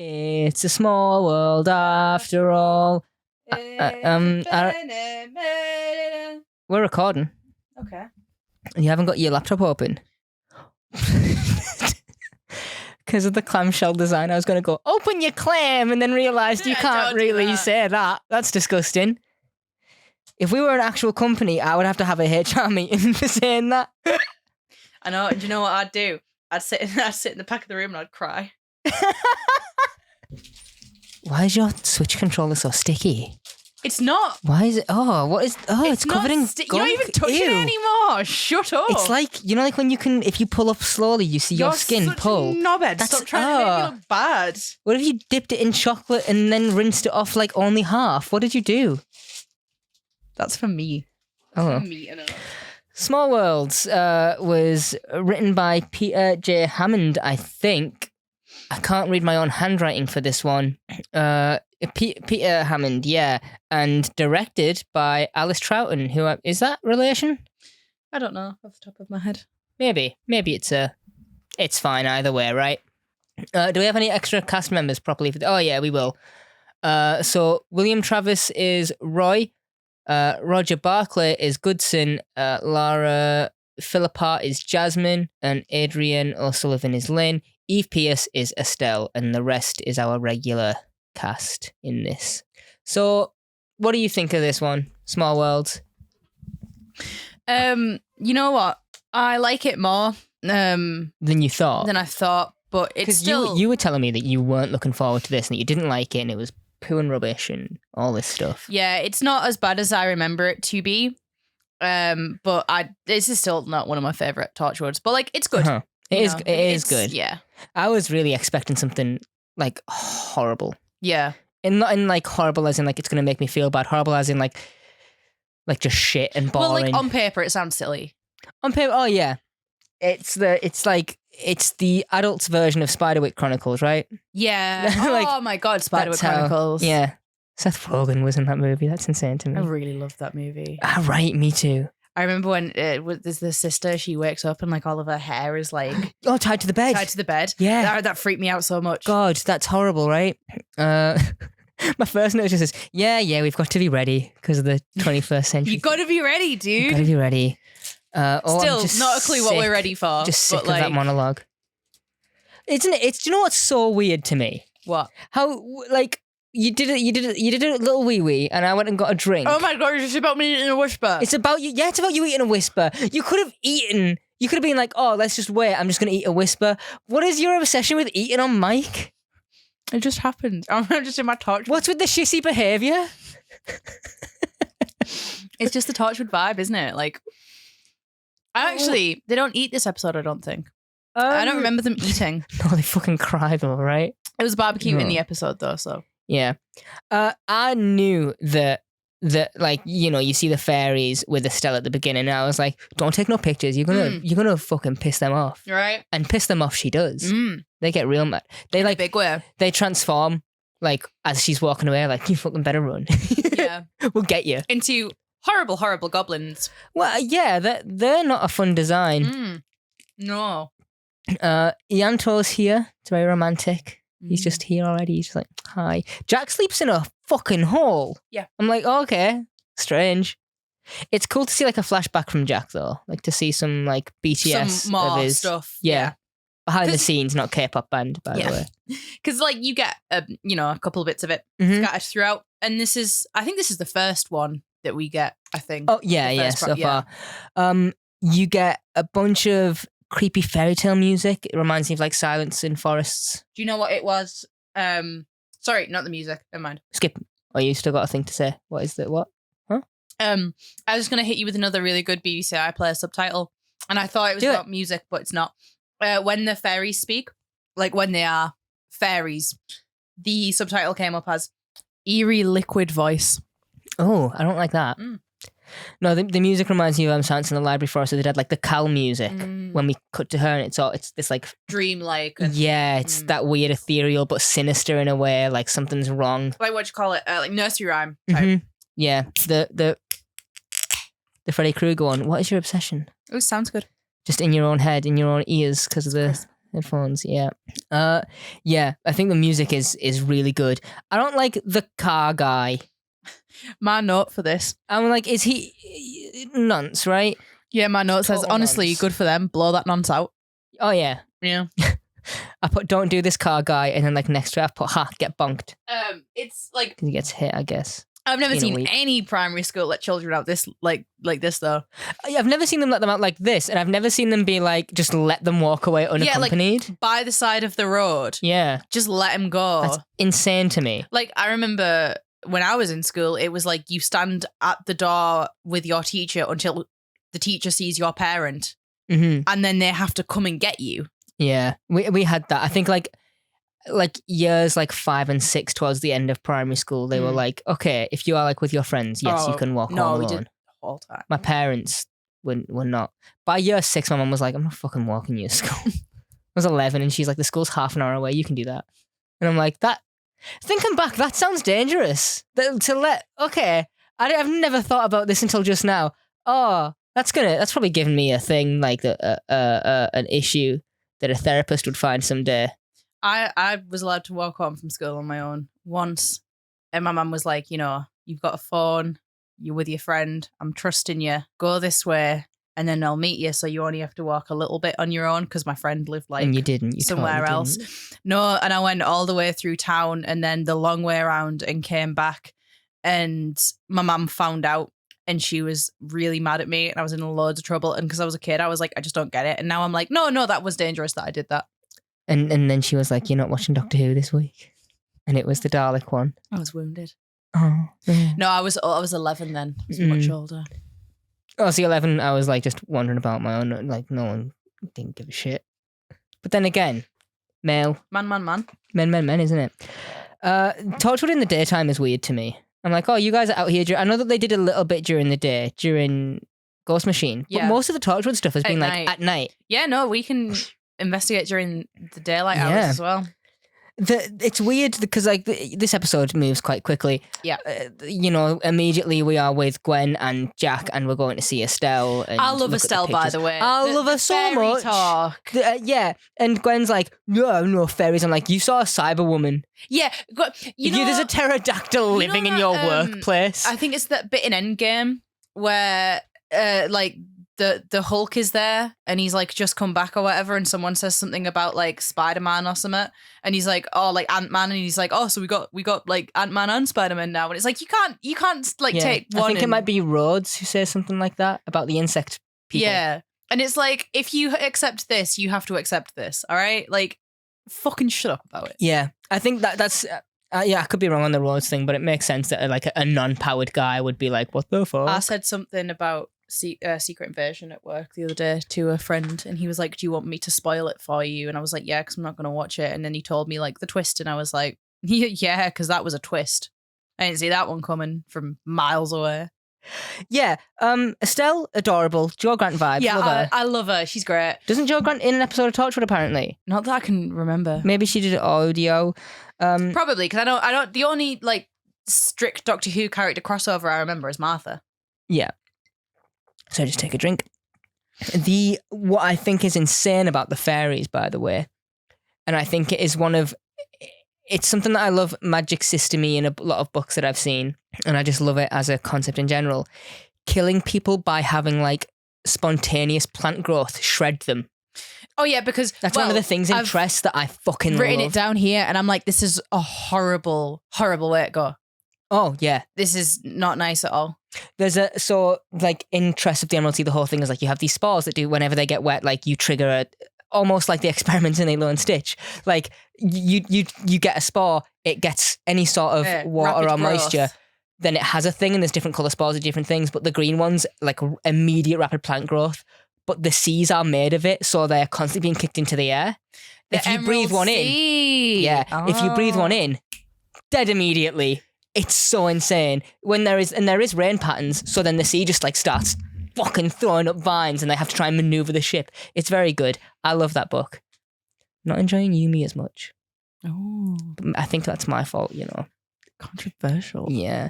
It's a small world after all. We're recording. Okay. And you haven't got your laptop open. Because of the clamshell design, I was going to go, open your clam, and then realised you can't really say that. That's disgusting. If we were an actual company, I would have to have a HR meeting for saying that. I know. Do you know what I'd do? I'd sit in the back of the room and I'd cry. Why is your Switch controller so sticky? It's not. Why is it? Oh, what is? Oh, it's covered in gunk. You're not even touching it anymore. Shut up. It's like, you know, like when you can, if you pull up slowly, you see your skin such pull. A knobhead. Stop trying to make me look bad. What if you dipped it in chocolate and then rinsed it off like only half? What did you do? That's for me. Oh. For me, I know. Small Worlds was written by Peter J. Hammond, I think. I can't read my own handwriting for this one. Peter Hammond, yeah. And directed by Alice Troughton, who... is that relation? I don't know, off the top of my head. Maybe it's fine either way, right? Do we have any extra cast members properly? Oh, yeah, we will. So William Travis is Roy. Roger Barclay is Goodson. Lara Philippart is Jasmine. And Adrian O'Sullivan is Lynn. Eve Pierce is Estelle. And the rest is our regular cast in this. So, what do you think of this one? Small Worlds? You know what? I like it more. Than you thought? Than I thought, but it's still... You were telling me that you weren't looking forward to this and that you didn't like it and it was poo and rubbish and all this stuff. Yeah, it's not as bad as I remember it to be. But this is still not one of my favourite Torchwoods. But like, it's good. Uh-huh. It is good. Yeah. I was really expecting something like horrible. Yeah. And not in like horrible as in like it's gonna make me feel bad. Horrible as in like just shit and boring. Well, like on paper it sounds silly. On paper, oh yeah. It's the adults version of Spiderwick Chronicles, right? Yeah. Like, oh my god, Spiderwick Chronicles. Yeah. Seth Rogen was in that movie. That's insane to me. I really loved that movie. Right, me too. I remember when there's the sister, she wakes up and like all of her hair is like... tied to the bed. Tied to the bed. Yeah. That freaked me out so much. God, that's horrible, right? My first note just says, yeah, we've got to be ready because of the 21st century. You got to be ready, dude. You got to be ready. Still, not a clue what we're ready for. Just sick of that monologue. Isn't it? Do you know what's so weird to me? What? How, like... You did a little wee, and I went and got a drink. Oh my god, it's just about me eating a whisper. It's about you. Yeah, it's about you eating a whisper. You could have been like, oh, let's just wait. I'm just going to eat a whisper. What is your obsession with eating on mic? It just happened. I'm just in my Torchwood. What's with the shissy behaviour? It's just the Torchwood vibe, isn't it? Like, they don't eat this episode, I don't think. I don't remember them eating. No, they fucking cry though, right? It was barbecue in the episode though, so... Yeah. I knew that like, you know, you see the fairies with Estelle at the beginning and I was like, don't take no pictures. You're gonna fucking piss them off. Right. And piss them off she does. They get real mad. They like big way. They transform like as she's walking away, like, you fucking better run. Yeah. We'll get you. Into horrible, horrible goblins. Well, yeah, they're not a fun design. No. Ianto's here. It's very romantic. He's just here already. He's just like, hi. Jack sleeps in a fucking hole. Yeah. I'm like, oh, okay. Strange. It's cool to see like a flashback from Jack though. Like to see some like BTS some more of his stuff. Yeah. Behind the scenes, not K-pop band, by the way. Because like you get a couple of bits of it scattered throughout. And I think this is the first one that we get, I think. Oh, yeah, so far. You get a bunch of creepy fairy tale music. It reminds me of like Silence in Forests. Do you know what it was? Sorry, not the music. Never mind. Skip. Oh, you still got a thing to say. What is that? What? Huh? I was going to hit you with another really good BBC iPlayer subtitle. And I thought it was about music, but it's not. When the fairies speak, like when they are fairies, the subtitle came up as eerie liquid voice. Oh, I don't like that. No, the music reminds me of Silence in the Library for us. So they had like the Cal music when we cut to her, and it's this like dreamlike. It's that weird ethereal but sinister in a way. Like something's wrong. Like what you call it? Like nursery rhyme type. Yeah, the Freddy Krueger one. What is your obsession? Oh, sounds good. Just in your own head, in your own ears, because of the Headphones, yeah. Yeah, I think the music is really good. I don't like the car guy. My note for this. I'm like, is he nonce, right? Yeah, my note says, Total honestly, nonce. good for them. Blow that nonce out. Oh, yeah. Yeah. I put, don't do this car guy, and then like next to it, I put, get bonked. It's like... Because he gets hit, I guess. I've never seen any primary school let children out this like this though. I've never seen them let them out like this, and I've never seen them be like, just let them walk away unaccompanied. Yeah, like by the side of the road. Yeah. Just let them go. That's insane to me. Like, I remember when I was in school, it was like you stand at the door with your teacher until the teacher sees your parent, and then they have to come and get you. Yeah, we had that. I think like years like 5 and 6 towards the end of primary school, they were like, okay, if you are like with your friends, yes, you can walk home alone. We did the whole time. My parents were not. By year 6, my mum was like, I'm not fucking walking you to school. I was 11 and she's like, the school's half an hour away, you can do that. And I'm like, that, thinking back, that sounds dangerous. Okay, I've never thought about this until just now. Oh, that's probably given me a thing, like an issue that a therapist would find someday. I was allowed to walk home from school on my own once, and my mum was like, you've got a phone, you're with your friend, I'm trusting you, go this way, and then I'll meet you, so you only have to walk a little bit on your own, because my friend lived like and you didn't, somewhere totally else. didn't. No, and I went all the way through town and then the long way around and came back, and my mum found out. And she was really mad at me, and I was in loads of trouble. And because I was a kid, I was like, I just don't get it. And now I'm like, no, that was dangerous that I did that. And then she was like, you're not watching Doctor Who this week? And it was the Dalek one. I was wounded. Oh. Yeah. No, I was 11 then. I was much older. Oh, see, 11, I was like just wandering about my own. Like no one didn't give a shit. But then again, male. Man. Men, isn't it? Torchwood in the daytime is weird to me. I'm like, oh, you guys are out here. I know that they did a little bit during the day, during Ghost Machine. But most of the Torchwood stuff has been like at night. Yeah, no, we can investigate during the daylight hours as well. It's weird because like this episode moves quite quickly. Yeah. Immediately we are with Gwen and Jack, and we're going to see Estelle. And I love Estelle, by the way. I love her so much. Talk. Yeah, and Gwen's like, no fairies. I'm like, you saw a cyber woman. Yeah, there's a pterodactyl living in your workplace. I think it's that bit in Endgame where like the Hulk is there and he's like just come back or whatever, and someone says something about like Spider-Man or something, and he's like, oh, like Ant-Man, and he's like, oh, so we got like Ant-Man and Spider-Man now, and it's like you can't like take one. I think it might be Rhodes who says something like that about the insect people. Yeah, and it's like, if you accept this, you have to accept this. All right, like fucking shut up about it. Yeah, I think that's. I could be wrong on the Rhodes thing, but it makes sense that like a non-powered guy would be like, what the fuck? I said something about Secret Invasion at work the other day to a friend, and he was like, do you want me to spoil it for you? And I was like, yeah, because I'm not going to watch it. And then he told me like the twist, and I was like, yeah, because that was a twist. I didn't see that one coming from miles away. Yeah, Estelle, adorable. Jo Grant vibes. Yeah, love her. I love her. She's great. Doesn't Jo Grant in an episode of Torchwood apparently? Not that I can remember. Maybe she did audio. Probably, because I don't. The only like strict Doctor Who character crossover I remember is Martha. Yeah. So just take a drink. What I think is insane about the fairies, by the way, and I think it is it's something that I love magic system-y in a lot of books that I've seen, and I just love it as a concept in general. Killing people by having like spontaneous plant growth shred them. Oh yeah, because that's one of the things in Tress that I fucking love. Written it down here, and I'm like, this is a horrible, horrible way to go. Oh yeah, this is not nice at all. So like in Tress of the Emerald Sea, the whole thing is like you have these spores that do, whenever they get wet, like you trigger almost like the experiments in Lilo and Stitch. Like you get a spore, it gets any sort of water or moisture, then it has a thing, and there's different colour spores of different things, but the green ones like immediate rapid plant growth. But the seas are made of it, so they're constantly being kicked into the air. If you breathe one in, if you breathe one in, dead immediately. It's so insane. When there is rain patterns, so then the sea just like starts fucking throwing up vines, and they have to try and maneuver the ship. It's very good. I love that book. Not enjoying Yumi as much. Oh, I think that's my fault. Controversial. Yeah,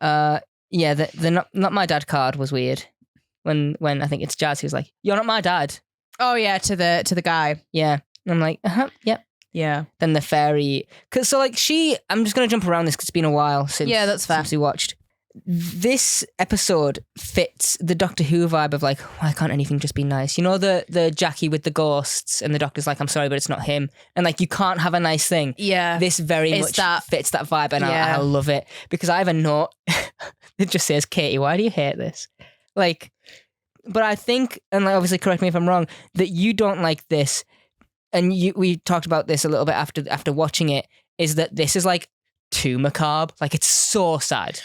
the not my dad card was weird. When I think it's Jazz who's like, "You're not my dad." Oh yeah, to the guy. Yeah, And I'm like, yep. Yeah. Then the fairy, I'm just going to jump around this because it's been a while since, that's fair. since we watched. This episode fits the Doctor Who vibe of like, why can't anything just be nice? You know, the Jackie with the ghosts and the Doctor's like, I'm sorry, but it's not him. And like, you can't have a nice thing. Yeah. This very much fits that vibe, and I love it because I have a note. It just says, Katie, why do you hate this? Like, but I think, and like, obviously correct me if I'm wrong, that you don't like this, and we talked about this a little bit after watching it, is that this is like too macabre. Like, it's so sad.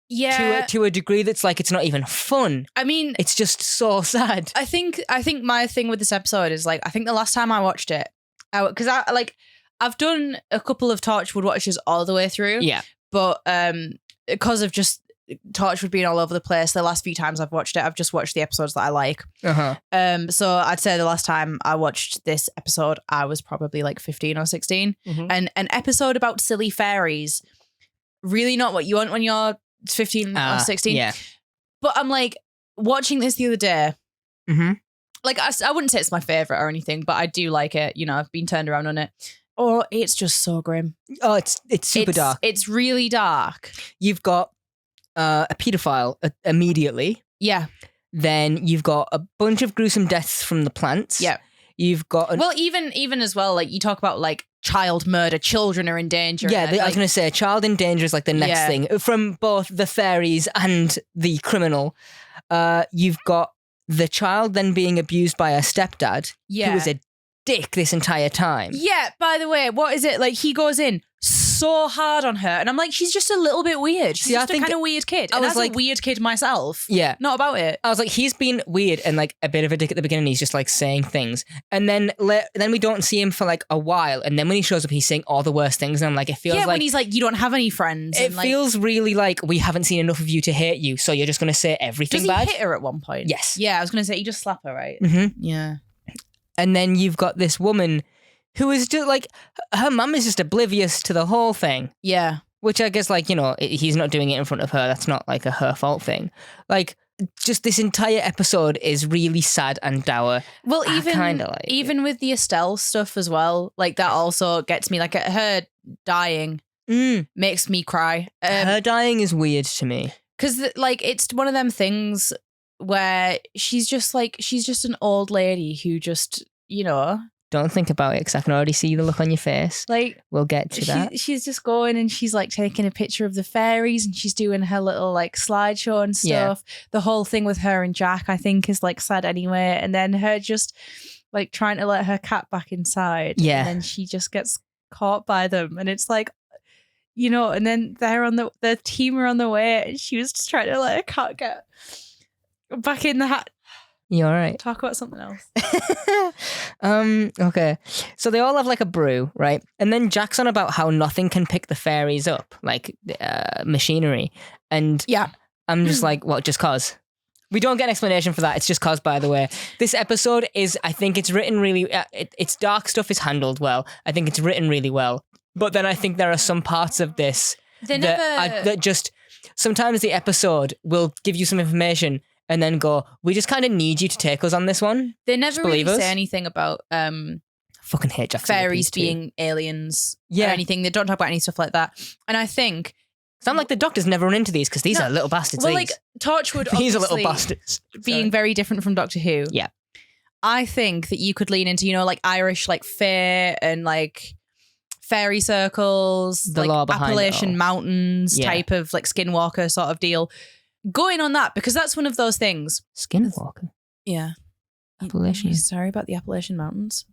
Yeah. To a degree that's like, it's not even fun. I mean, it's just so sad. I think my thing with this episode is like, I think the last time I watched it, because I've done a couple of Torchwood watches all the way through. Yeah. But because of just Torchwood being all over the place, the last few times I've watched it, I've just watched the episodes that I like. So I'd say the last time I watched this episode, I was probably like 15 or 16. Mm-hmm. And an episode about silly fairies, really not what you want when you're 15 or 16. Yeah. But I'm like, watching this the other day, mm-hmm. like I wouldn't say it's my favourite or anything, but I do like it. You know, I've been turned around on it. Oh, it's just so grim. Oh, it's super dark. It's really dark. You've got a paedophile immediately. Yeah. Then you've got a bunch of gruesome deaths from the plants. Yeah. You've got... well, even as well, like, you talk about, like, child murder. Children are in danger. Yeah, I was going to say, child in danger is, like, the next thing. From both the fairies and the criminal. You've got the child then being abused by her stepdad, who is a dick this entire time. Yeah, by the way, what is it? Like, he goes in so hard on her, and I'm like, she's just a little bit weird. She's just a kind of weird kid. And as a weird kid myself, not about it. I was like, he's been weird and like a bit of a dick at the beginning. He's just like saying things, and then we don't see him for like a while, and then when he shows up, he's saying all the worst things, and I'm like, it feels like when he's like, you don't have any friends. It feels really like we haven't seen enough of you to hate you, so you're just going to say everything bad. Does he hit her at one point? Yes. Yeah, I was going to say, you just slap her, right? Mm-hmm. Yeah. And then you've got this woman who is just like, her mum is just oblivious to the whole thing. Yeah. Which I guess, like, you know, he's not doing it in front of her. That's not like a her fault thing. Like, just this entire episode is really sad and dour. Well, even with the Estelle stuff as well, like, that also gets me. Like, her dying makes me cry. Her dying is weird to me. Because, like, it's one of them things where she's just an old lady who just, you know... Don't think about it, because I can already see the look on your face. Like, we'll get to that. She's just going and she's like taking a picture of the fairies, and she's doing her little like slideshow and stuff. Yeah. The whole thing with her and Jack, I think, is like sad anyway. And then her just like trying to let her cat back inside. Yeah. And then she just gets caught by them. And it's like, you know, and then the team are on the way, and she was just trying to let her cat get back in the hat. You all right? Talk about something else. Okay. So they all have like a brew, right? And then Jack's on about how nothing can pick the fairies up, like machinery. And I'm just like, well, just cause. We don't get an explanation for that. It's just cause, by the way. This episode is, I think it's written really, its dark stuff is handled well. I think it's written really well. But then I think there are some parts of this that just, sometimes the episode will give you some information and then go, we just kind of need you to take us on this one. They never really say anything about fucking hate Jackson fairies being aliens or anything. They don't talk about any stuff like that. And I think... I'm like, the Doctor's never run into these because these are little bastards. Well, like, Torchwood these are little bastards. Being very different from Doctor Who. Yeah. I think that you could lean into, you know, like Irish, like fair and like fairy circles, the like law behind Appalachian Mountains type of like Skinwalker sort of deal. Going on that, because that's one of those things. Skinwalker? Yeah. Appalachian. Sorry about the Appalachian Mountains.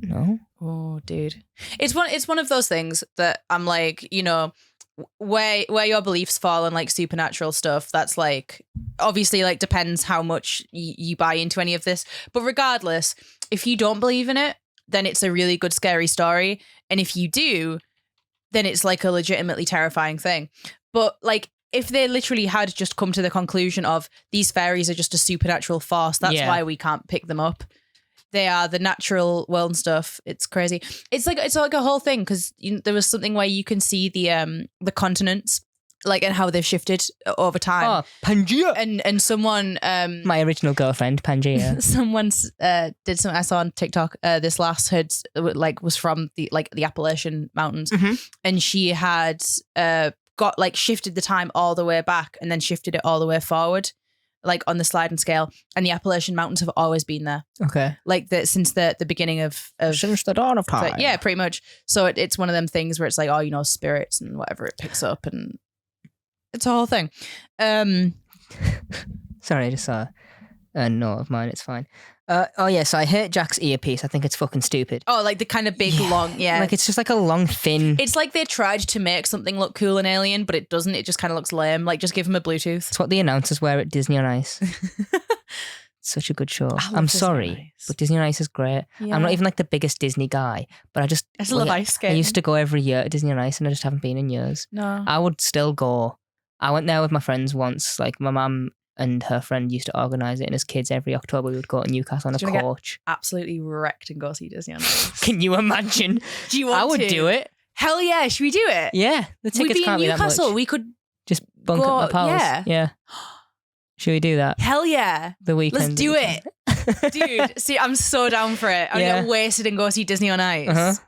No. Oh, dude. It's one of those things that I'm like, you know, where your beliefs fall on like supernatural stuff, that's like, obviously like depends how much you buy into any of this. But regardless, if you don't believe in it, then it's a really good scary story. And if you do, then it's like a legitimately terrifying thing. But like, if they literally had just come to the conclusion of these fairies are just a supernatural force, that's why we can't pick them up. They are the natural world and stuff. It's crazy. It's like a whole thing, because there was something where you can see the continents like, and how they've shifted over time. Oh, Pangea. And someone My original girlfriend, Pangea. someone did something I saw on TikTok. This last had was from the Appalachian Mountains, and she had got shifted the time all the way back and then shifted it all the way forward, like on the sliding scale. And the Appalachian Mountains have always been there. Okay, since the beginning of since the dawn of time. Yeah, pretty much. So it's one of them things where it's like, oh, spirits and whatever it picks up, and it's a whole thing. Sorry, I just saw a note of mine. It's fine. Oh yeah, so I hate Jack's earpiece. I think it's fucking stupid. Oh, like the kind of big long, Like it's just like a long thin. It's like they tried to make something look cool and alien, but it doesn't. It just kind of looks lame. Like just give him a Bluetooth. It's what the announcers wear at Disney on Ice. Such a good show. I'm sorry, but Disney on Ice is great. Yeah. I'm not even like the biggest Disney guy, but I just love ice skating. I used to go every year to Disney on Ice, and I just haven't been in years. No, I would still go. I went there with my friends once. Like my mum and her friend used to organise it, and as kids, every October we would go to Newcastle on a coach. Absolutely wrecked and go see Disney on Ice. Can you imagine? Do you want I would to? do it. Hell yeah! Should we do it? Yeah, the tickets We'd be can't in be Newcastle. that much. We could just bunk go, up my pals. Yeah. Should we do that? Hell yeah! The weekend. Let's do it, dude. See, I'm so down for it. I'm gonna get wasted and go see Disney on Ice.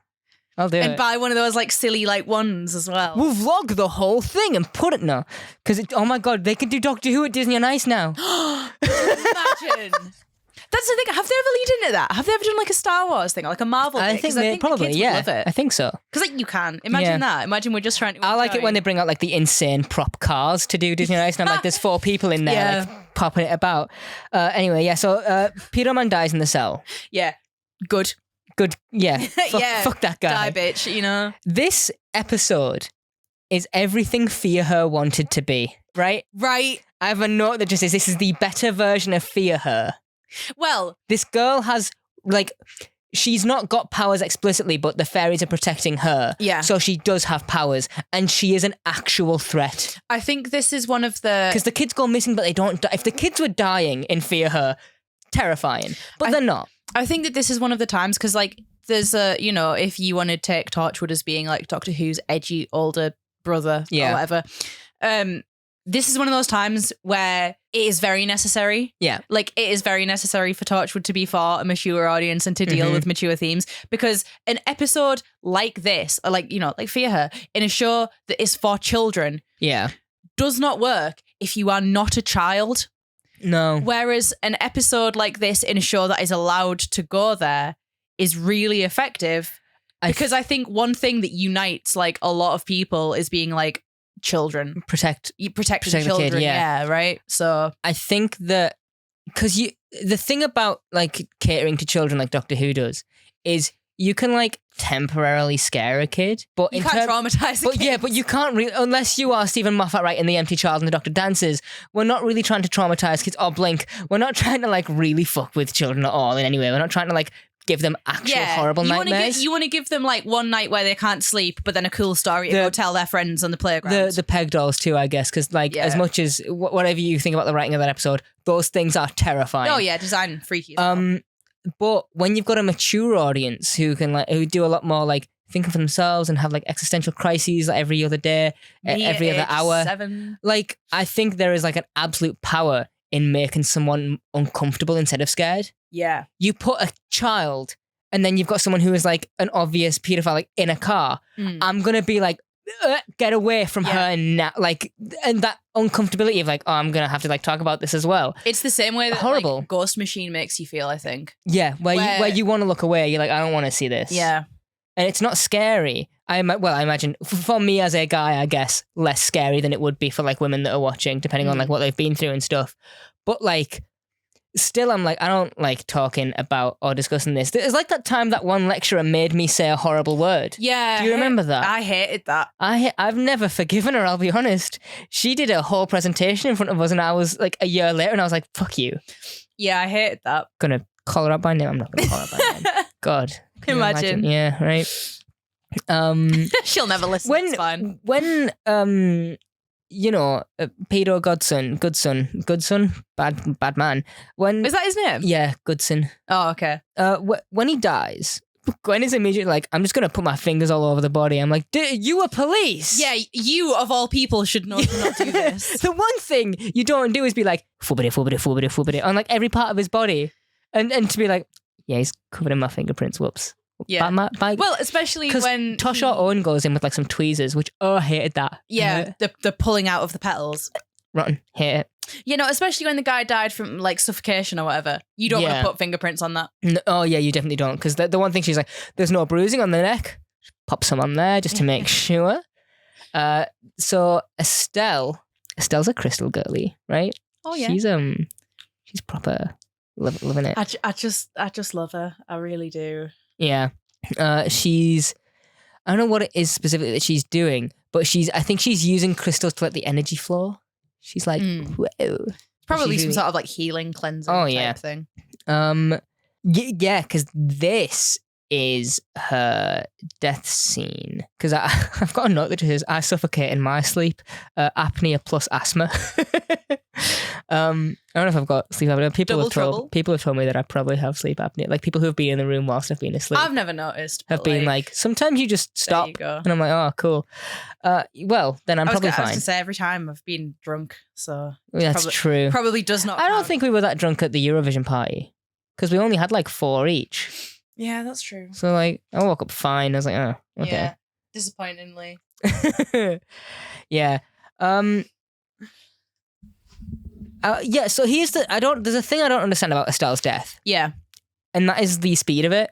I'll do it. And buy one of those silly ones as well. We'll vlog the whole thing and put it now. Because, oh my God, they can do Doctor Who at Disney on Ice now. Imagine. That's the thing. Have they ever lead into that? Have they ever done a Star Wars thing or a Marvel thing? I think they probably, the kids would love it. I think so. Because you can. Imagine that. Imagine we're just trying to... I like it when they bring out the insane prop cars to do Disney on Ice, and I'm like, there's 4 people in there popping it about. Anyway, yeah, so Peter Man dies in the cell. Yeah. Good, yeah. Fuck that guy. Die, bitch, This episode is everything Fear Her wanted to be, right? Right. I have a note that just says this is the better version of Fear Her. Well, this girl has, she's not got powers explicitly, but the fairies are protecting her. Yeah. So she does have powers, and she is an actual threat. I think this is one of the... Because the kids go missing, but they don't die. If the kids were dying in Fear Her, terrifying. But they're not. I think that this is one of the times, because, there's a, if you want to take Torchwood as being, Doctor Who's edgy older brother or whatever, this is one of those times where it is very necessary. Yeah. It is very necessary for Torchwood to be for a mature audience and to deal with mature themes, because an episode like this, or like Fear Her, in a show that is for children, does not work if you are not a child. No. Whereas an episode like this in a show that is allowed to go there is really effective, because I think one thing that unites a lot of people is being children. Protect children. The kid, yeah, right? So I think that because the thing about catering to children like Doctor Who does is you can temporarily scare a kid, but you can't traumatize a kid. Yeah, but you can't really, unless you are Stephen Moffat, right, in The Empty Child and The Doctor Dances. We're not really trying to traumatize kids, or Blink. We're not trying to really fuck with children at all in any way. We're not trying to give them actual horrible nightmares. You want to give them one night where they can't sleep, but then a cool story to go tell their friends on the playground. The peg dolls too, I guess, because as much as whatever you think about the writing of that episode, those things are terrifying. Oh yeah, design freaky. But when you've got a mature audience who can who do a lot more thinking for themselves and have existential crises every other day, every other hour, 7. I think there is an absolute power in making someone uncomfortable instead of scared. Yeah. You put a child and then you've got someone who is an obvious pedophile in a car. I'm going to be get away from her now. And that uncomfortability of I'm going to have to talk about this as well. It's the same way that horrible Ghost Machine makes you feel, I think. Yeah. Where you want to look away. You're I don't want to see this. Yeah. And it's not scary. I imagine for me as a guy, I guess, less scary than it would be for women that are watching, depending on what they've been through and stuff. But still, I'm I don't like talking about or discussing this. There's that time that one lecturer made me say a horrible word. Yeah. Do you remember that? I hated that. I've never forgiven her, I'll be honest. She did a whole presentation in front of us and I was a year later and I was like, fuck you. Yeah, I hated that. Gonna call her up by name? I'm not gonna call her up by name. God. Imagine. Yeah, right. She'll never listen. It's fine. When Peter Goodson, bad man. When is that his name? Yeah, Goodson. Oh, okay. When he dies, Gwen is immediately like, I'm just going to put my fingers all over the body. I'm like, you were police. Yeah, you of all people should not do this. The one thing you don't do is be like, fubbity, on like every part of his body. And to be like, yeah, he's covered in my fingerprints. Whoops. Yeah. Well, especially when Tosha Owen goes in with like some tweezers, which, I hated that. Yeah, the pulling out of the petals. Rotten. Hate it. You know, especially when the guy died from like suffocation or whatever. You don't want to put fingerprints on that. No, oh, yeah, you definitely don't. Because the one thing she's like, there's no bruising on the neck. Pop some on there just to make sure. So Estelle's a crystal girly, right? Oh, yeah. She's proper loving it. I just love her. I really do. Yeah. I don't know what it is specifically that she's doing, but I think she's using crystals to let the energy flow. She's like, whoa. Probably some sort of like healing cleansing type thing. Yeah, because this is her death scene. Because I've got a note that says, I suffocate in my sleep, apnea plus asthma. I don't know if I've got sleep apnea. People have told me that I probably have sleep apnea. Like people who have been in the room whilst I've been asleep. I've never noticed. Have been like, sometimes you just stop. There you go. And I'm like, oh, cool. Well, then I'm probably fine. I was going to say every time I've been drunk, so that's true. Probably does not. I don't think we were that drunk at the Eurovision party because we only had like 4 each. Yeah, that's true. So like, I woke up fine. I was like, oh, okay. Yeah, disappointingly. Yeah. Yeah, so there's a thing I don't understand about Estelle's death. Yeah. And that is the speed of it.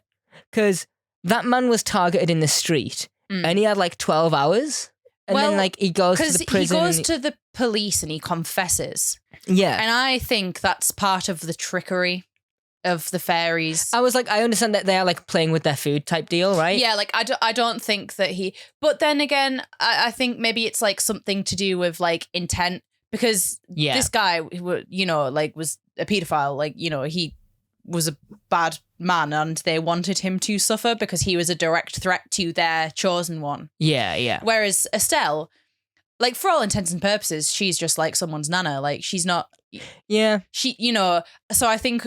Because that man was targeted in the street and he had like 12 hours. And then like he goes to the prison. He goes to the police and he confesses. Yeah. And I think that's part of the trickery of the fairies. I was like, I understand that they are like playing with their food type deal, right? Yeah, like I don't think that but then again, I think maybe it's like something to do with like intent. Because this guy, you know, like was a paedophile, like, you know, he was a bad man and they wanted him to suffer because he was a direct threat to their chosen one. Yeah, yeah. Whereas Estelle, like for all intents and purposes, she's just like someone's nana. Like she's not. Yeah. She, you know, so I think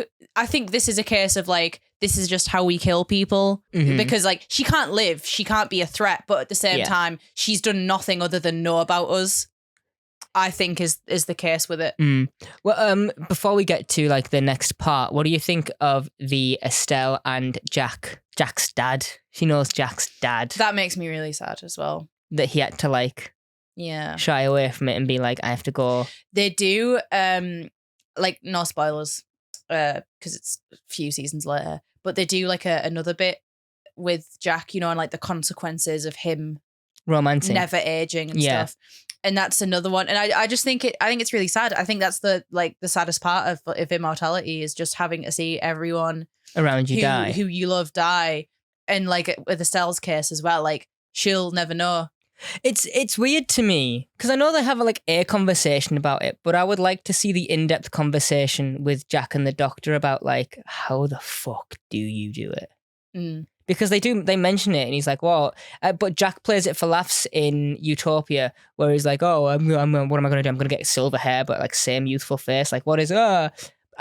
this is a case of like, this is just how we kill people because like she can't live, she can't be a threat, but at the same time, she's done nothing other than know about us. I think is the case with it. Well, before we get to like the next part, what do you think of the Estelle and Jack's dad? She knows Jack's dad. That makes me really sad as well. That he had to like shy away from it and be like, I have to go. They do, like no spoilers, because it's a few seasons later, but they do like another bit with Jack, you know, and like the consequences of him romancing, never aging and stuff. And that's another one. And I just think it's really sad. I think that's the saddest part of immortality is just having to see everyone around you die, who you love die. And like with Estelle's case as well, like she'll never know. It's weird to me because I know they have like a conversation about it, but I would like to see the in-depth conversation with Jack and the doctor about like, how the fuck do you do it? Because they mention it and he's like, well, but Jack plays it for laughs in Utopia where he's like, oh, what am I going to do? I'm going to get silver hair, but like same youthful face. Like, what is, I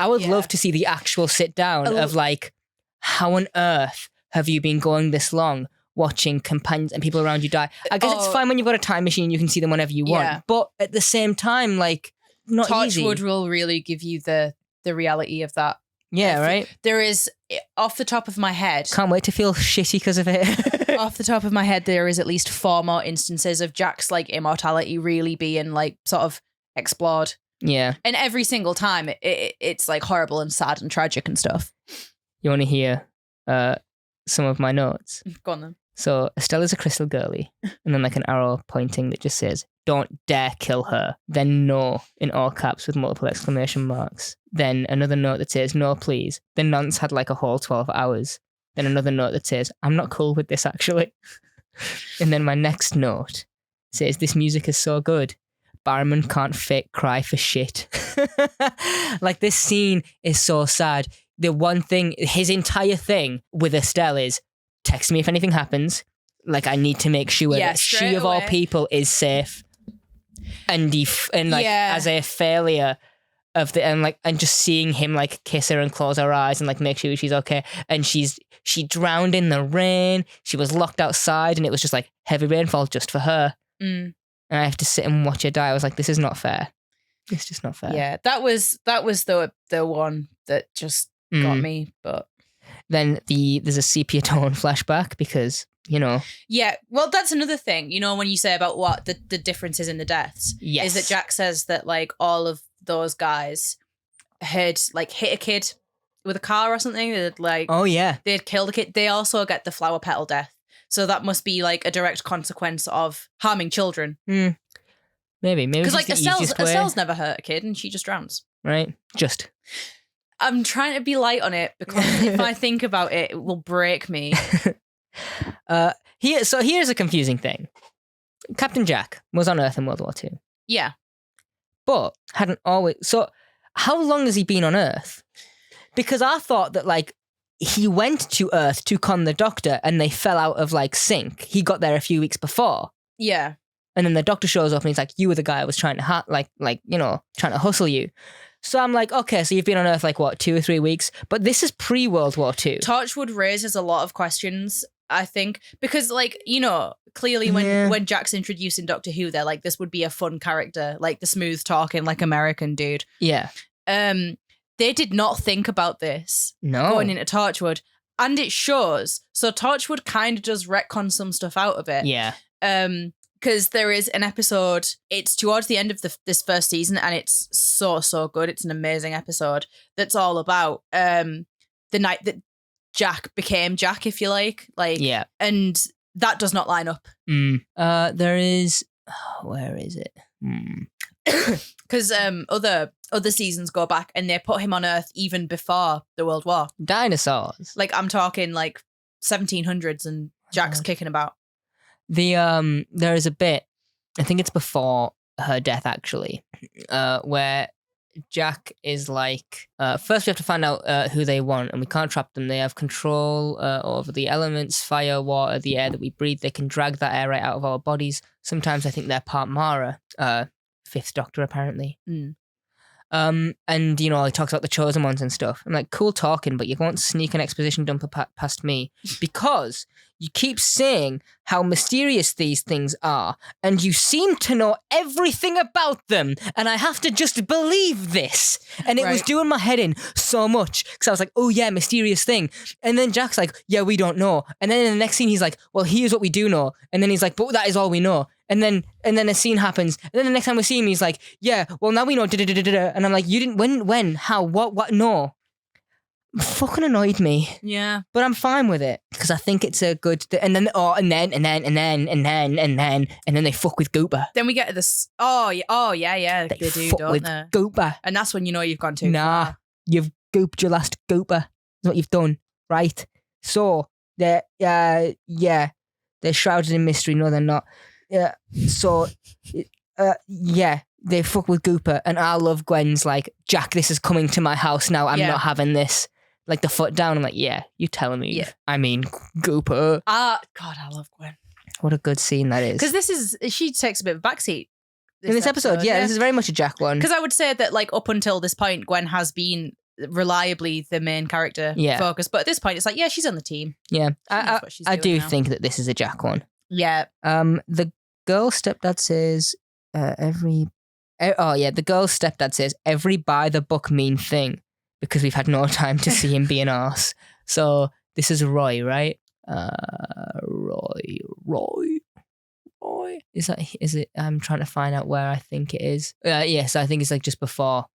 would love to see the actual sit down of like, how on earth have you been going this long watching companions and people around you die? I guess it's fine when you've got a time machine, you can see them whenever you want. But at the same time, like, not easy. Torchwood will really give you the reality of that. Yeah, right? There is, off the top of my head... Can't wait to feel shitty because of it. Off the top of my head, there is at least 4 more instances of Jack's, like, immortality really being, like, sort of explored. Yeah. And every single time, it's, like, horrible and sad and tragic and stuff. You want to hear some of my notes? Go on, then. So, Estelle is a crystal girly. And then, like, an arrow pointing that just says, don't dare kill her. Then no, in all caps with multiple exclamation marks. Then another note that says, no, please. Then Nance had like a whole 12 hours. Then another note that says, I'm not cool with this actually. And then my next note says, this music is so good. Barman can't fake cry for shit. Like this scene is so sad. The one thing, his entire thing with Estelle is, text me if anything happens. Like I need to make sure that she of all people is safe. And as a failure of the and just seeing him like kiss her and close her eyes and like make sure she's okay. And she drowned in the rain. She was locked outside, and it was just like heavy rainfall just for her. And I have to sit and watch her die. I was like, this is not fair. It's just not fair. Yeah, that was the one that just got me. But then there's a sepia tone flashback because, you know. Yeah, well, that's another thing, you know, when you say about what the differences in the deaths. Yes. Is that Jack says that like all of those guys had like hit a kid with a car or something. They'd like, oh yeah, they'd killed a kid. They also get the flower petal death. So that must be like a direct consequence of harming children. Maybe because like Estelle's never hurt a kid and she just drowns. Right, just. I'm trying to be light on it because if I think about it, it will break me. Here's a confusing thing. Captain Jack was on Earth in World War II. Yeah. But hadn't always. So how long has he been on Earth? Because I thought that like he went to Earth to con the Doctor and they fell out of like sync. He got there a few weeks before. Yeah. And then the Doctor shows up and he's like, you were the guy I was trying to trying to hustle you. So I'm like, okay, so you've been on Earth like what, 2 or 3 weeks? But this is pre-World War II. Torchwood raises a lot of questions, I think, because like, you know, clearly when Jack's introducing Doctor Who, they're like, this would be a fun character, like the smooth talking, like American dude. Yeah. They did not think about this going into Torchwood, and it shows. So Torchwood kind of does retcon some stuff out of it. Yeah. Because there is an episode, it's towards the end of this first season, and it's so good. It's an amazing episode that's all about the night that Jack became Jack, if you like. Yeah. And that does not line up. There is... where is it? Because other seasons go back and they put him on Earth even before the World War. Dinosaurs. Like, I'm talking like 1700s and Jack's kicking about. There is a bit, I think it's before her death actually, where Jack is like, first we have to find out who they want, and we can't trap them. They have control over the elements, fire, water, the air that we breathe. They can drag that air right out of our bodies. Sometimes I think they're part Mara, Fifth Doctor apparently. And, you know, he talks about the chosen ones and stuff. I'm like, cool talking, but you won't sneak an exposition dumper past me because you keep saying how mysterious these things are and you seem to know everything about them and I have to just believe this. And it was doing my head in so much because I was like, oh yeah, mysterious thing. And then Jack's like, yeah, we don't know. And then in the next scene, he's like, well, here's what we do know. And then he's like, but that is all we know. And then a scene happens. And then the next time we see him, he's like, yeah, well, now we know. And I'm like, you didn't, when, how, what, no. Fucking annoyed me. Yeah. But I'm fine with it because I think it's a good, and then they fuck with Gooper. Then we get to this, yeah. They do, fuck don't with they? Gooper. And that's when you know you've gone too far. You've gooped your last Gooper. That's what you've done, right? So, they're shrouded in mystery. No, they're not. Yeah. So, they fuck with Gooper, and I love Gwen's like, Jack, this is coming to my house now. I'm not having this. Like the foot down. I'm like, yeah, you telling me? Yeah. I mean, Gooper. God, I love Gwen. What a good scene that is. Because she takes a bit of a backseat. In this episode, yeah, this is very much a Jack one. Because I would say that like up until this point, Gwen has been reliably the main character focus. But at this point, it's like, yeah, she's on the team. Yeah, I do think that this is a Jack one. Yeah. The girl's stepdad says the girl's stepdad says every by the book mean thing because we've had no time to see him be an arse. So this is Roy, right? Roy. Is it? I'm trying to find out where I think it is. Yes, I think it's like just before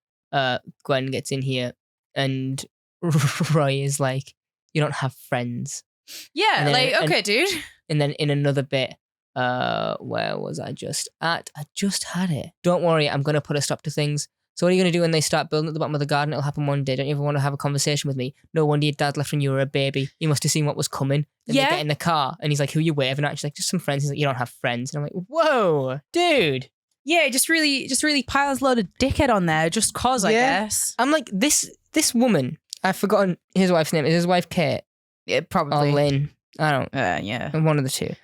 Gwen gets in here and Roy is like, you don't have friends. Yeah, then, like, okay, dude. And then in another bit, where was I just at? I just had it. Don't worry, I'm going to put a stop to things. So what are you going to do when they start building at the bottom of the garden? It'll happen one day. Don't you ever want to have a conversation with me? No wonder your dad left when you were a baby. You must have seen what was coming. Then they get in the car and he's like, who are you waving at? She's like, just some friends. He's like, you don't have friends. And I'm like, whoa, dude. Yeah, just really piles a load of dickhead on there just cause, I guess. I'm like, this woman, I've forgotten his wife's name. Is his wife Kate? Yeah, probably. Or Lynn. I don't. Yeah. One of the two.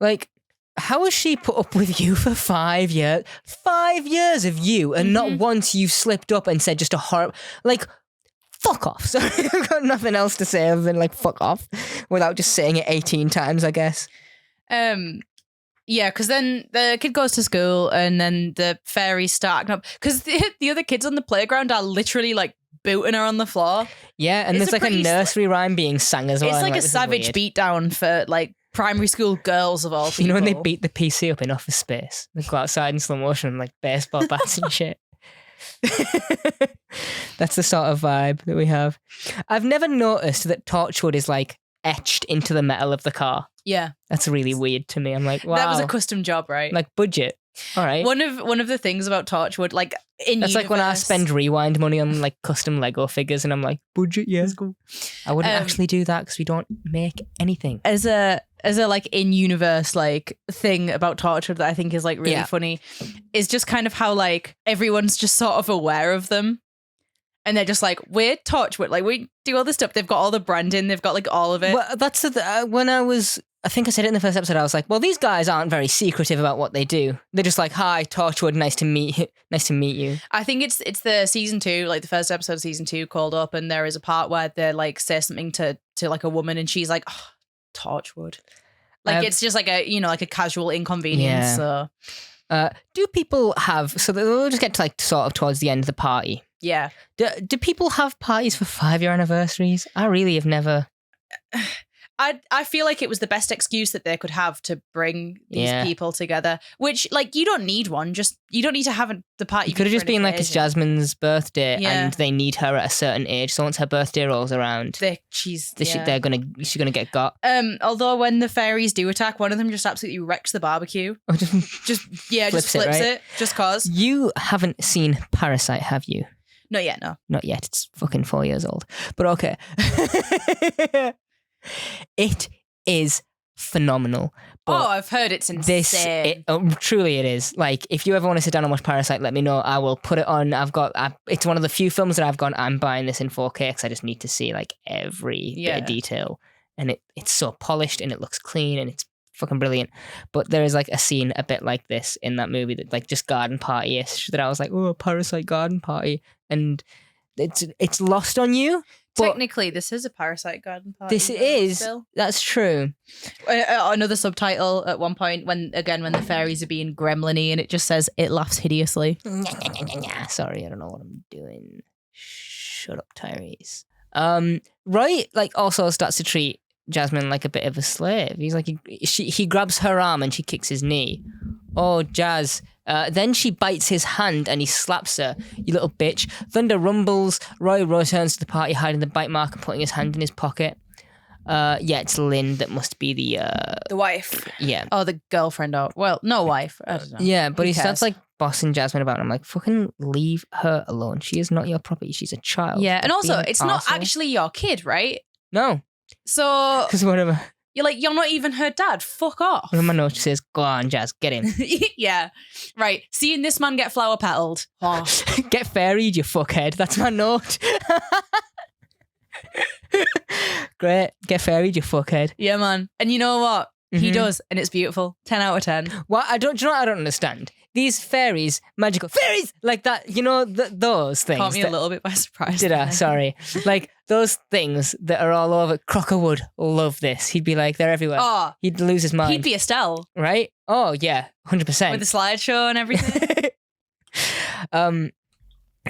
Like, How has she put up with you for 5 years? 5 years of you, and not once you've slipped up and said just a horrible, like, fuck off. Sorry, I've got nothing else to say other than, like, fuck off, without just saying it 18 times, I guess. Yeah, because then the kid goes to school and then the fairies start acting up. Because the other kids on the playground are literally, like, booting her on the floor. Yeah, and there's, like, a nursery rhyme being sung as well. It's like a savage beatdown for, like, primary school girls of all people. You know when they beat the PC up in Office Space? They go outside in slow motion and like baseball bats and shit. That's the sort of vibe that we have. I've never noticed that Torchwood is like etched into the metal of the car. Yeah. That's really weird to me. I'm like, wow. That was a custom job, right? Like budget. All right. One of the things about Torchwood, like in That's like when I spend rewind money on like custom Lego figures and I'm like, budget, yeah. Cool. I wouldn't actually do that because we don't make anything. As a like in-universe like thing about Torchwood that I think is like really funny is just kind of how like everyone's just sort of aware of them. And they're just like, we're Torchwood. Like, we do all this stuff. They've got all the branding. They've got, like, all of it. Well, that's when I think I said it in the first episode, I was like, well, these guys aren't very secretive about what they do. They're just like, hi, Torchwood, nice to meet you. I think it's the season 2, like, the first episode of season 2 called up, and there is a part where they, like, say something to like, a woman, and she's like, oh, Torchwood. Like, it's just, like, a, you know, like, a casual inconvenience, so... do people have... So they'll just get to, like, sort of towards the end of the party. Yeah. Do people have parties for 5-year anniversaries? I really have never. I feel like it was the best excuse that they could have to bring these people together. Which, like, you don't need one. Just you don't need to have the party. It could have just been like it's Jasmine's birthday, and they need her at a certain age. So once her birthday rolls around, she's gonna get got. Although when the fairies do attack, one of them just absolutely wrecks the barbecue. just flips it, just cause. You haven't seen Parasite, have you? Not yet, no. Not yet. It's fucking 4 years old. But okay. It is phenomenal. But I've heard it's insane. Truly it is. Like, if you ever want to sit down and watch Parasite, let me know. I will put it on. It's one of the few films that I've gone, I'm buying this in 4K because I just need to see, like, every bit of detail. And it's so polished and it looks clean and it's fucking brilliant. But there is, like, a scene a bit like this in that movie that, like, just garden party-ish that I was like, oh, Parasite garden party. And it's lost on you. Technically, this is a Parasite garden party. This is. Still. That's true. Another subtitle at one point when the fairies are being gremlin-y and it just says, it laughs hideously. Sorry, I don't know what I'm doing. Shut up, Tyrese. Roy, like, also starts to treat Jasmine like a bit of a slave. He's like, he grabs her arm and she kicks his knee. Oh, Jazz. Then she bites his hand and he slaps her. You little bitch. Thunder rumbles. Roy returns to the party, hiding the bite mark and putting his hand in his pocket. It's Lynn that must be the wife. Yeah. Oh, the girlfriend. Well, no wife. I don't know. Yeah, but he starts like bossing Jasmine about, and I'm like, fucking leave her alone. She is not your property. She's a child. Yeah, and also, it's not actually your kid, right? No. So... Because whatever. You're like, you're not even her dad. Fuck off. And my note says, go on, Jazz, get him. Yeah. Right. Seeing this man get flower petaled. Oh. Get fairied, you fuckhead. That's my note. Great. Get fairied, you fuckhead. Yeah, man. And you know what? He does, and it's beautiful. 10 out of 10. What? Do you know what I don't understand? These fairies, magical fairies, like that, you know, those things. Caught me a little bit by surprise. Did I? Sorry. Like, those things that are all over. Crocker would love this. He'd be like, they're everywhere. Oh, he'd lose his mind. He'd be Estelle. Right? Oh, yeah. 100%. With the slideshow and everything.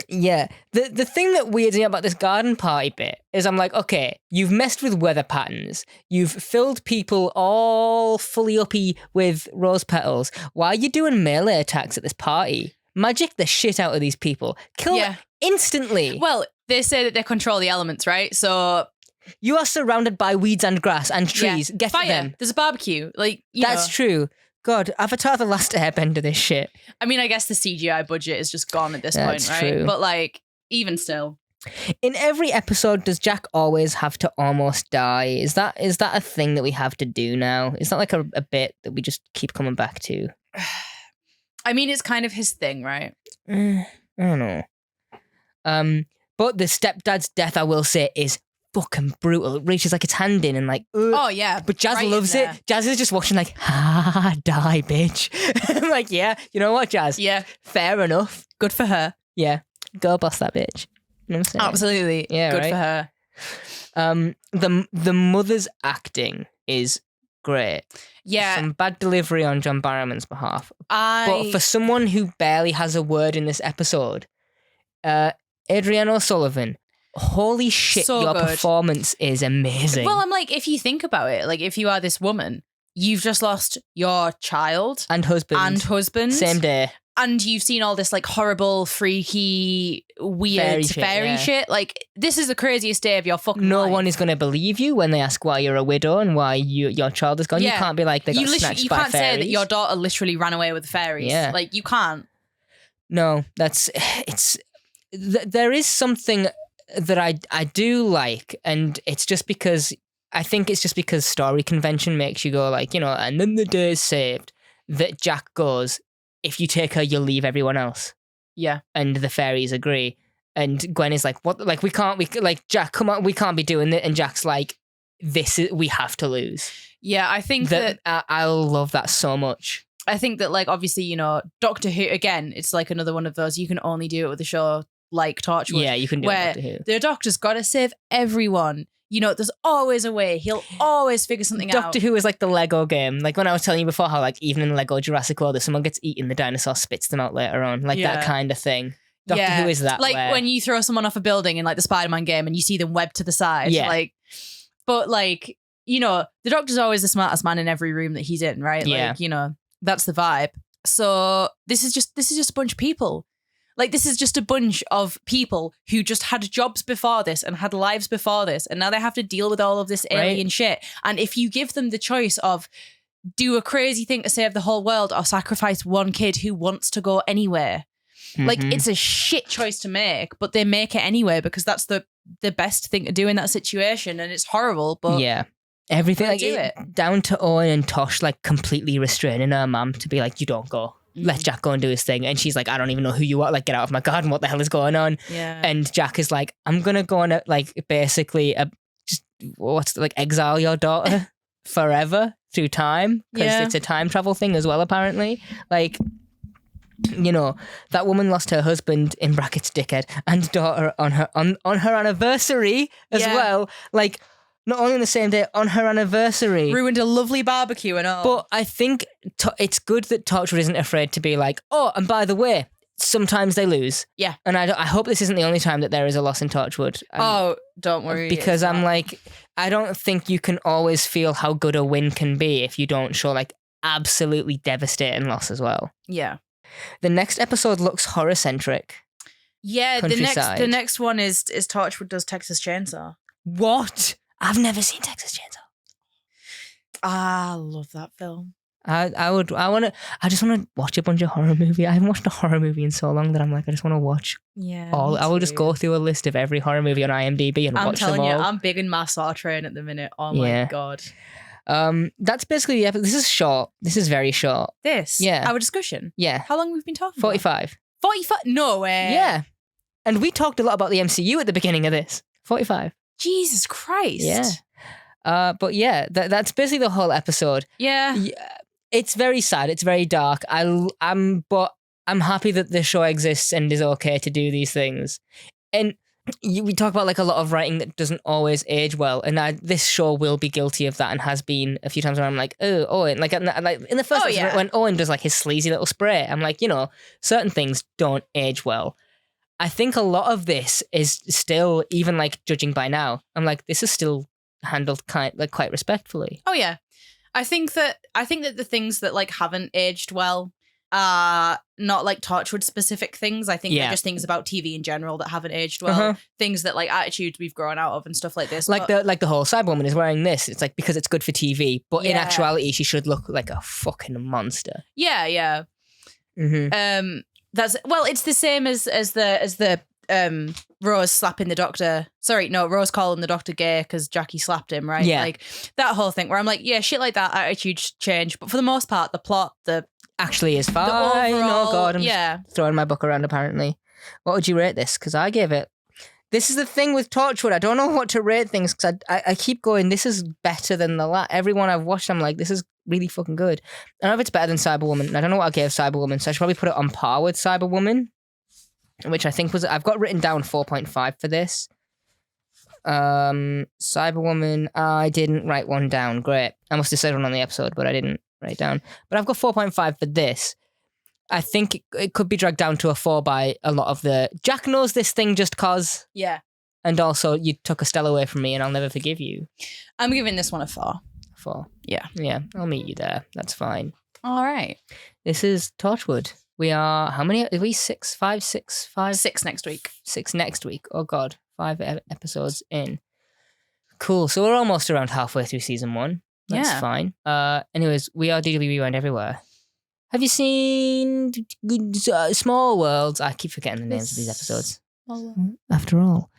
Yeah. The thing that weirds me out about this garden party bit is I'm like, okay, you've messed with weather patterns. You've filled people all fully uppy with rose petals. Why are you doing melee attacks at this party? Magic the shit out of these people. Kill them instantly. Well, they say that they control the elements, right? So you are surrounded by weeds and grass and trees. Get fire. Them. There's a barbecue. Like, that's true. God, Avatar The Last Airbender this shit. I mean, I guess the CGI budget is just gone at this point, right? True. But like, even still. In every episode, does Jack always have to almost die? Is that a thing that we have to do now? Is that like a bit that we just keep coming back to? I mean, it's kind of his thing, right? I don't know. But the stepdad's death, I will say, is fucking brutal. It reaches like its hand in and like, oh yeah. But Jazz right loves it. Jazz is just watching like, die, bitch. I'm like, yeah, you know what, Jazz? Yeah. Fair enough. Good for her. Yeah. Go boss that bitch. You know what I'm saying? Absolutely. Yeah, good right? for her. The mother's acting is great. Yeah. Some bad delivery on John Barrowman's behalf. But But for someone who barely has a word in this episode, Adrienne O'Sullivan, holy shit, So your good. performance is amazing. Well, I'm like, if you think about it, like if you are this woman, you've just lost your child and husband. Same day. And you've seen all this like horrible, freaky, weird fairy shit. Like, this is the craziest day of your fucking No life. one is going to believe you when they ask why you're a widow and why your child is gone. Yeah. You can't be like, they got snatched you by can't fairies. say that your daughter literally ran away with the fairies. Yeah. Like, you can't. No, there is something that I do like, and it's just because, I think it's just because story convention makes you go like, and then the day is saved, that Jack goes, if you take her, you'll leave everyone else. Yeah. And the fairies agree. And Gwen is like, what? Like, Jack, come on, we can't be doing it. And Jack's like, we have to lose. Yeah, I think that I love that so much. I think that, like, obviously, Doctor Who, again, it's like another one of those, you can only do it with a show like Torchwood. Yeah, you can do where it with Doctor Who. The Doctor's got to save everyone. There's always a way. He'll always figure something out. Doctor Who is like the Lego game. Like when I was telling you before how like even in Lego Jurassic World, if someone gets eaten, the dinosaur spits them out later on. Like that kind of thing. Doctor Who is that. Like when you throw someone off a building in like the Spider-Man game and you see them webbed to the side. Yeah. But the Doctor's always the smartest man in every room that he's in, right? Yeah. Like, that's the vibe. So this is just a bunch of people. Like, this is just a bunch of people who just had jobs before this and had lives before this, and now they have to deal with all of this alien shit. And if you give them the choice of do a crazy thing to save the whole world or sacrifice one kid who wants to go anywhere, like, it's a shit choice to make, but they make it anyway because that's the best thing to do in that situation, and it's horrible, but... Yeah. Everything, like, do it. Down to Owen and Tosh, like, completely restraining her mum to be like, you don't go. Let Jack go and do his thing. And she's like, I don't even know who you are. Like, get out of my garden. What the hell is going on? Yeah. And Jack is like, I'm going to go on basically exile your daughter forever through time. Because it's a time travel thing as well, apparently. Like, that woman lost her husband, in brackets, dickhead, and daughter on her anniversary as well. Like, not only on the same day, on her anniversary. Ruined a lovely barbecue and all. But I think it's good that Torchwood isn't afraid to be like, oh, and by the way, sometimes they lose. Yeah. And I hope this isn't the only time that there is a loss in Torchwood. Don't worry. Because I'm like, I don't think you can always feel how good a win can be if you don't show like absolutely devastating loss as well. Yeah. The next episode looks horror-centric. Yeah, the next one is Torchwood does Texas Chainsaw. What? I've never seen Texas Chainsaw. I love that film. I just want to watch a bunch of horror movie. I haven't watched a horror movie in so long that I'm like, I just want to watch I will just go through a list of every horror movie on IMDb and watch them all. I'm telling you, I'm big in my Saw train at the minute. Oh my God. That's basically the episode. This is short. This is very short. Our discussion? Yeah. How long have we been talking 45. 45? No way. Yeah. And we talked a lot about the MCU at the beginning of this. 45. Jesus Christ. Yeah. But yeah, that's basically the whole episode. Yeah. It's very sad. It's very dark. But I'm happy that the show exists and is okay to do these things. And we talk about like a lot of writing that doesn't always age well, and this show will be guilty of that and has been a few times where I'm like, oh, Owen, like in the first episode, when Owen does like his sleazy little spray, I'm like, certain things don't age well. I think a lot of this is still, even like judging by now, I'm like, this is still handled quite respectfully. Oh yeah, I think that the things that like haven't aged well are not like Torchwood specific things. I think they're just things about TV in general that haven't aged well. Things that like attitudes we've grown out of and stuff like this. Like the whole Cyberwoman is wearing this. It's like because it's good for TV, but in actuality she should look like a fucking monster. Yeah, yeah. Mm-hmm. It's the same as the Rose slapping the doctor. Sorry, no, Rose calling the doctor gay because Jackie slapped him, right? Yeah. Like that whole thing where I'm like, yeah, shit like that, attitudes change. But for the most part, the plot, actually is fine. Overall, oh God, I'm just throwing my book around apparently. What would you rate this? Because I gave it... This is the thing with Torchwood. I don't know what to rate things because I keep going, this is better than the last. Everyone I've watched, I'm like, this is really fucking good. I don't know if it's better than Cyberwoman. I don't know what I gave Cyberwoman, so I should probably put it on par with Cyberwoman, which I think was, I've got written down 4.5 for this. Cyberwoman, I didn't write one down. Great. I must have said one on the episode, but I didn't write it down. But I've got 4.5 for this. I think it could be dragged down to a 4 by a lot of the Jack knows this thing just cause. Yeah. And also you took Estelle away from me and I'll never forgive you. I'm giving this one a 4. 4. Yeah. Yeah, I'll meet you there. That's fine. All right. This is Torchwood. We are, how many? Are we 6, 5, 6, 5? 6 next week. 6 next week. Oh God. 5 episodes in. Cool. So we're almost around halfway through season 1. That's fine. Anyways, we are DW Rewind everywhere. Have you seen Small Worlds? I keep forgetting the names of these episodes. After all.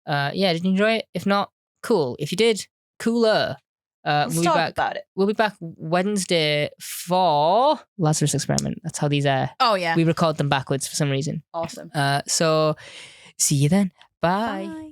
Yeah, did you enjoy it? If not, cool. If you did, cooler. We'll be back about it. We'll be back Wednesday for Lazarus Experiment. That's how these are. Oh, yeah. We record them backwards for some reason. Awesome. So see you then. Bye. Bye.